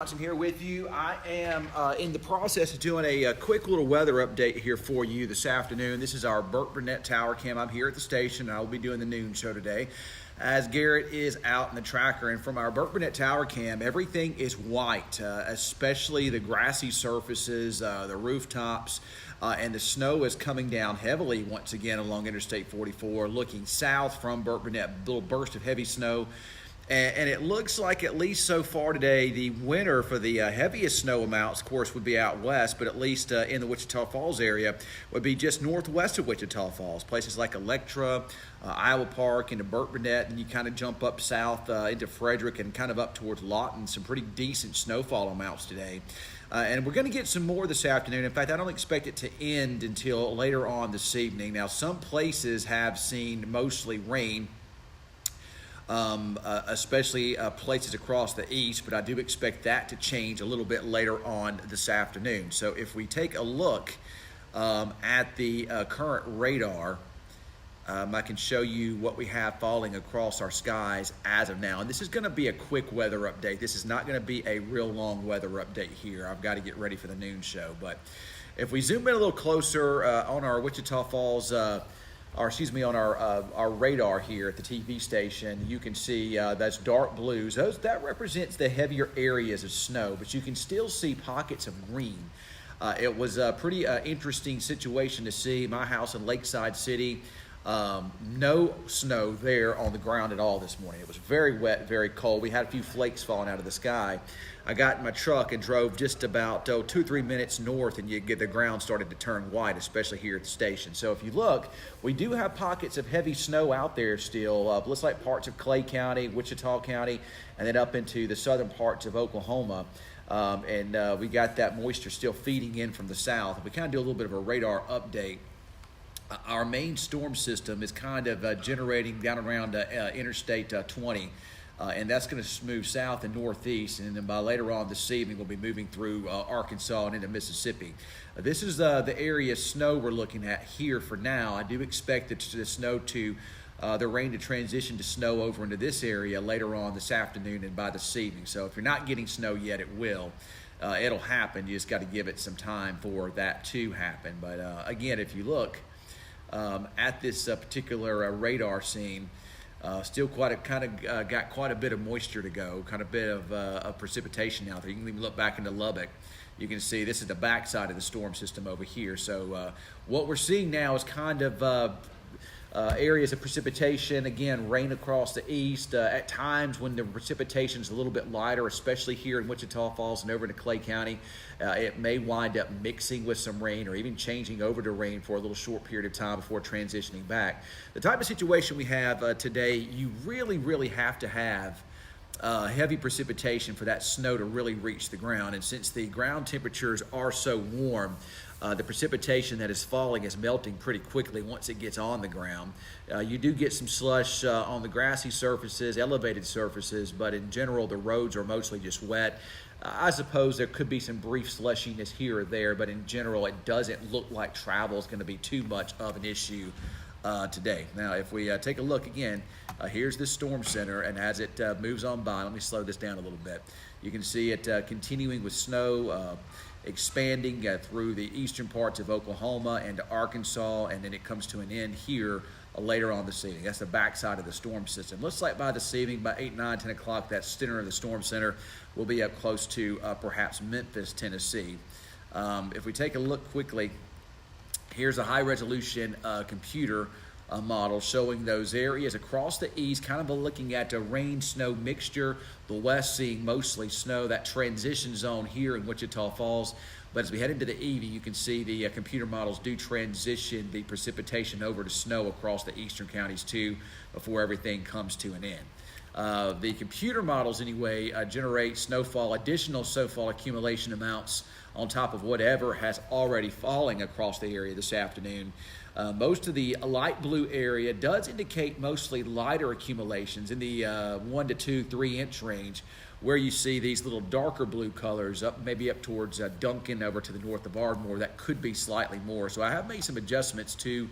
Johnson here with you. I am in the process of doing a quick little weather update here for you this afternoon. This is our Burt Burnett Tower Cam. I'm here at the station, and I will be doing the noon show today as Garrett is out in the tracker. And from our Burt Burnett Tower Cam, everything is white, especially the grassy surfaces, the rooftops, and the snow is coming down heavily once again along Interstate 44, looking south from Burt Burnett. A little burst of heavy snow. And it looks like, at least so far today, the winner for the heaviest snow amounts, of course, would be out west, but at least in the Wichita Falls area would be just northwest of Wichita Falls. Places like Electra, Iowa Park, into Burt Burnett, and you kind of jump up south into Frederick and kind of up towards Lawton. Some pretty decent snowfall amounts today. And we're going to get some more this afternoon. In fact, I don't expect it to end until later on this evening. Now, some places have seen mostly rain. Especially places across the east, but I do expect that to change a little bit later on this afternoon. So if we take a look at the current radar, I can show you what we have falling across our skies as of now. And this is going to be a quick weather update. This is not going to be a real long weather update here. I've got to get ready for the noon show. But if we zoom in a little closer on our Wichita Falls on our radar here at the TV station, you can see that's dark blues. That represents the heavier areas of snow, but you can still see pockets of green. It was a pretty interesting situation to see. My house in Lakeside City, no snow there on the ground at all this morning. It was very wet, very cold. We had a few flakes falling out of the sky. I got in my truck and drove just about 2 or 3 minutes north, and the ground started to turn white, especially here at the station. So if you look, we do have pockets of heavy snow out there still. Looks like parts of Clay County, Wichita County, and then up into the southern parts of Oklahoma. We got that moisture still feeding in from the south. We kind of do a little bit of a radar update. Our main storm system is kind of generating down around Interstate 20. And that's going to move south and northeast, and then by later on this evening, we'll be moving through Arkansas and into Mississippi. This is the area of snow we're looking at here for now. I do expect the rain to transition to snow over into this area later on this afternoon and by this evening. So if you're not getting snow yet, it will. It'll happen. You just got to give it some time for that to happen. But again, if you look at this particular radar scene, still got quite a bit of moisture to go, kind of bit of precipitation out there. You can even look back into Lubbock. You can see this is the backside of the storm system over here. So what we're seeing now is kind of areas of precipitation. Again, rain across the east. At times when the precipitation is a little bit lighter, especially here in Wichita Falls and over into Clay County, it may wind up mixing with some rain or even changing over to rain for a little short period of time before transitioning back. The type of situation we have today, you really have to have heavy precipitation for that snow to really reach the ground. And since the ground temperatures are so warm, the precipitation that is falling is melting pretty quickly once it gets on the ground. You do get some slush on the grassy surfaces, elevated surfaces, but in general, the roads are mostly just wet. I suppose there could be some brief slushiness here or there, but in general, it doesn't look like travel is going to be too much of an issue today. Now, if we take a look again, here's the storm center, and as it moves on by, let me slow this down a little bit. You can see it continuing with snow, expanding through the eastern parts of Oklahoma and Arkansas, and then it comes to an end here later on this evening. That's the backside of the storm system. Looks like by this evening, by 8, 9, 10 o'clock, that center of the storm center will be up close to perhaps Memphis, Tennessee. If we take a look quickly, here's a high-resolution computer model showing those areas across the east, kind of looking at a rain-snow mixture. The west seeing mostly snow, that transition zone here in Wichita Falls. But as we head into the evening, you can see the computer models do transition the precipitation over to snow across the eastern counties too before everything comes to an end. The computer models anyway generate additional snowfall accumulation amounts on top of whatever has already falling across the area this afternoon. Most of the light blue area does indicate mostly lighter accumulations in the 1 to 2, 3 inch range, where you see these little darker blue colors maybe up towards Duncan over to the north of Ardmore. That could be slightly more. So I have made some adjustments to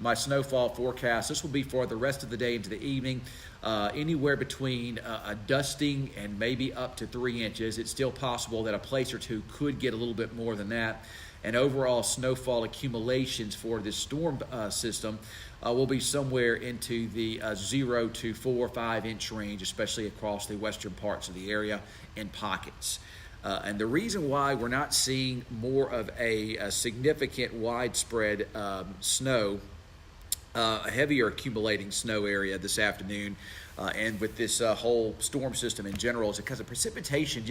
my snowfall forecast. This will be for the rest of the day into the evening, anywhere between a dusting and maybe up to 3 inches. It's still possible that a place or two could get a little bit more than that. And overall snowfall accumulations for this storm system will be somewhere into the 0 to 4 or 5 inch range, especially across the western parts of the area in pockets. And the reason why we're not seeing more of a significant widespread snow, a heavier accumulating snow area this afternoon, and with this whole storm system in general, is because of precipitation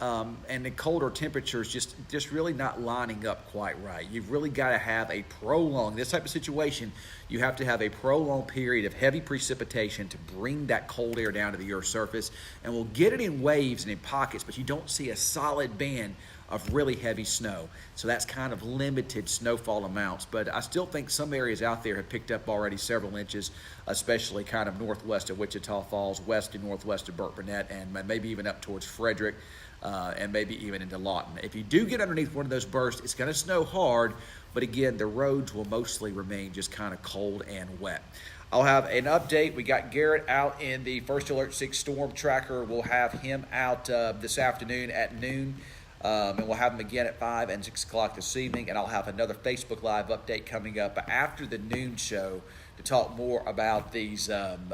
and the colder temperatures just really not lining up quite right. You've really got to have a prolonged, this type of situation, you have to have a prolonged period of heavy precipitation to bring that cold air down to the Earth's surface. And we'll get it in waves and in pockets, but you don't see a solid band of really heavy snow. So that's kind of limited snowfall amounts. But I still think some areas out there have picked up already several inches, especially kind of northwest of Wichita Falls, west and northwest of Burke-Burnett, and maybe even up towards Frederick. And maybe even into Lawton. If you do get underneath one of those bursts, it's going to snow hard, but again, the roads will mostly remain just kind of cold and wet. I'll have an update. We got Garrett out in the First Alert 6 Storm Tracker. We'll have him out this afternoon at noon, and we'll have him again at 5 and 6 o'clock this evening, and I'll have another Facebook Live update coming up after the noon show to talk more about these and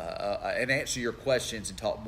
answer your questions and talk more